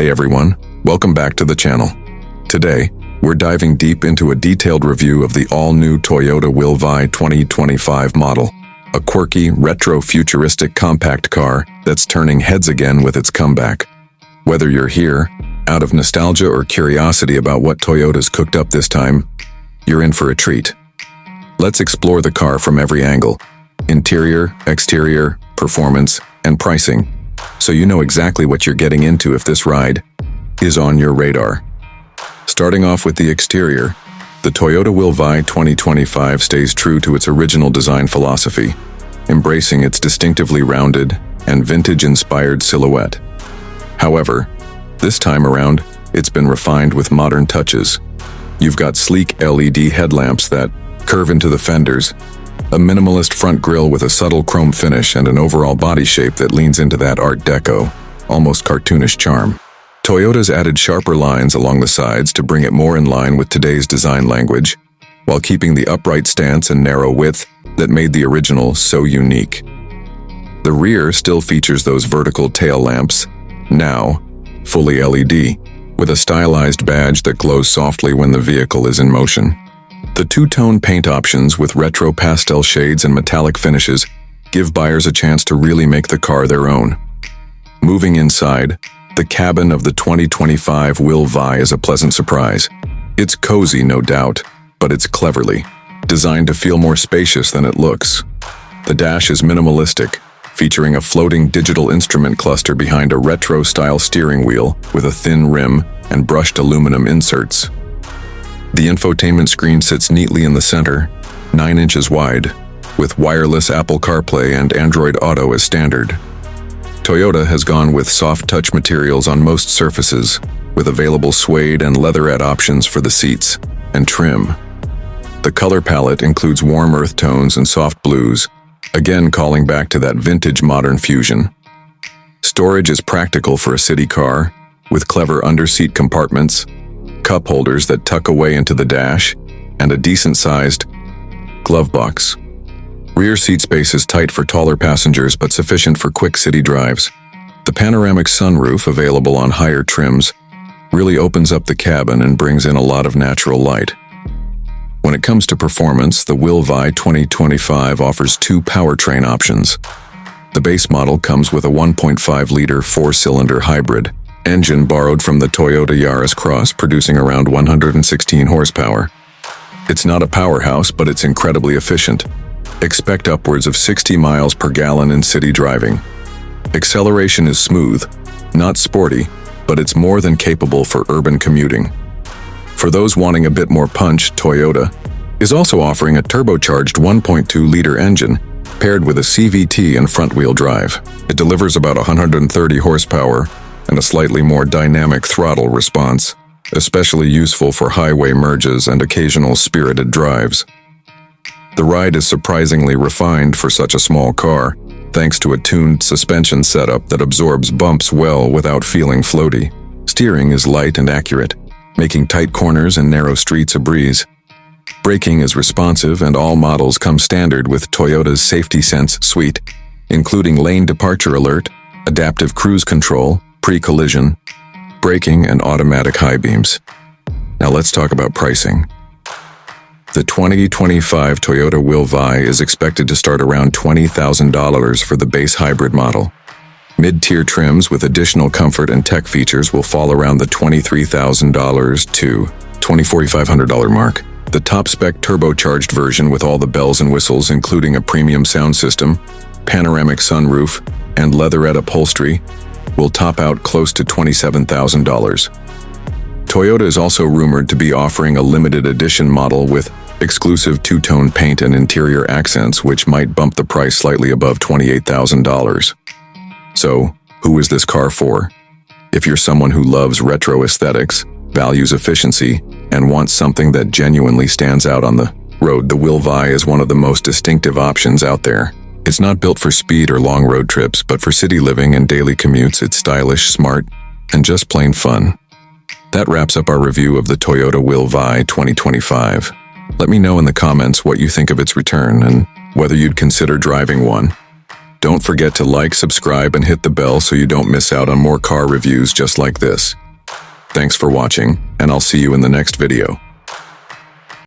Hey everyone, welcome back to the channel. Today, we're diving deep into a detailed review of the all-new Toyota Will Vi 2025 model, a quirky, retro-futuristic compact car that's turning heads again with its comeback. Whether you're here, out of nostalgia or curiosity about what Toyota's cooked up this time, you're in for a treat. Let's explore the car from every angle: interior, exterior, performance, and pricing, so you know exactly what you're getting into if this ride is on your radar. Starting off with the exterior, the Toyota Will Vi 2025 stays true to its original design philosophy, embracing its distinctively rounded and vintage-inspired silhouette. However, this time around, it's been refined with modern touches. You've got sleek LED headlamps that curve into the fenders, a minimalist front grille with a subtle chrome finish, and an overall body shape that leans into that Art Deco, almost cartoonish charm. Toyota's added sharper lines along the sides to bring it more in line with today's design language, while keeping the upright stance and narrow width that made the original so unique. The rear still features those vertical tail lamps, now fully LED, with a stylized badge that glows softly when the vehicle is in motion. The two-tone paint options with retro pastel shades and metallic finishes give buyers a chance to really make the car their own. Moving inside, the cabin of the 2025 Will Vi is a pleasant surprise. It's cozy, no doubt, but it's cleverly designed to feel more spacious than it looks. The dash is minimalistic, featuring a floating digital instrument cluster behind a retro-style steering wheel with a thin rim and brushed aluminum inserts. The infotainment screen sits neatly in the center, 9 inches wide, with wireless Apple CarPlay and Android Auto as standard. Toyota has gone with soft touch materials on most surfaces, with available suede and leatherette options for the seats and trim. The color palette includes warm earth tones and soft blues, again calling back to that vintage modern fusion. Storage is practical for a city car, with clever under-seat compartments, cup holders that tuck away into the dash, and a decent-sized glove box. Rear seat space is tight for taller passengers but sufficient for quick city drives. The panoramic sunroof, available on higher trims, really opens up the cabin and brings in a lot of natural light. When it comes to performance, the Will Vi 2025 offers two powertrain options. The base model comes with a 1.5-liter four-cylinder hybrid engine borrowed from the Toyota Yaris Cross, producing around 116 horsepower. It's not a powerhouse, but it's incredibly efficient. Expect upwards of 60 miles per gallon in city driving. Acceleration is smooth, not sporty, but it's more than capable for urban commuting. For those wanting a bit more punch, Toyota is also offering a turbocharged 1.2-liter engine paired with a CVT and front-wheel drive. It delivers about 130 horsepower and a slightly more dynamic throttle response, especially useful for highway merges and occasional spirited drives. The ride is surprisingly refined for such a small car, thanks to a tuned suspension setup that absorbs bumps well without feeling floaty. Steering is light and accurate, making tight corners and narrow streets a breeze. Braking is responsive, and all models come standard with Toyota's Safety Sense suite, including lane departure alert, adaptive cruise control, pre-collision, braking, and automatic high beams. Now let's talk about pricing. The 2025 Toyota Will Vi is expected to start around $20,000 for the base hybrid model. Mid-tier trims with additional comfort and tech features will fall around the $23,000 to $24,500 mark. The top-spec turbocharged version with all the bells and whistles, including a premium sound system, panoramic sunroof, and leatherette upholstery, will top out close to $27,000. Toyota is also rumored to be offering a limited edition model with exclusive two-tone paint and interior accents, which might bump the price slightly above $28,000. So, who is this car for? If you're someone who loves retro aesthetics, values efficiency, and wants something that genuinely stands out on the road, the Will Vi is one of the most distinctive options out there. It's not built for speed or long road trips, but for city living and daily commutes. It's stylish, smart, and just plain fun. That wraps up our review of the Toyota Will Vi 2025. Let me know in the comments what you think of its return and whether you'd consider driving one. Don't forget to like, subscribe, and hit the bell so you don't miss out on more car reviews just like this. Thanks for watching, and I'll see you in the next video.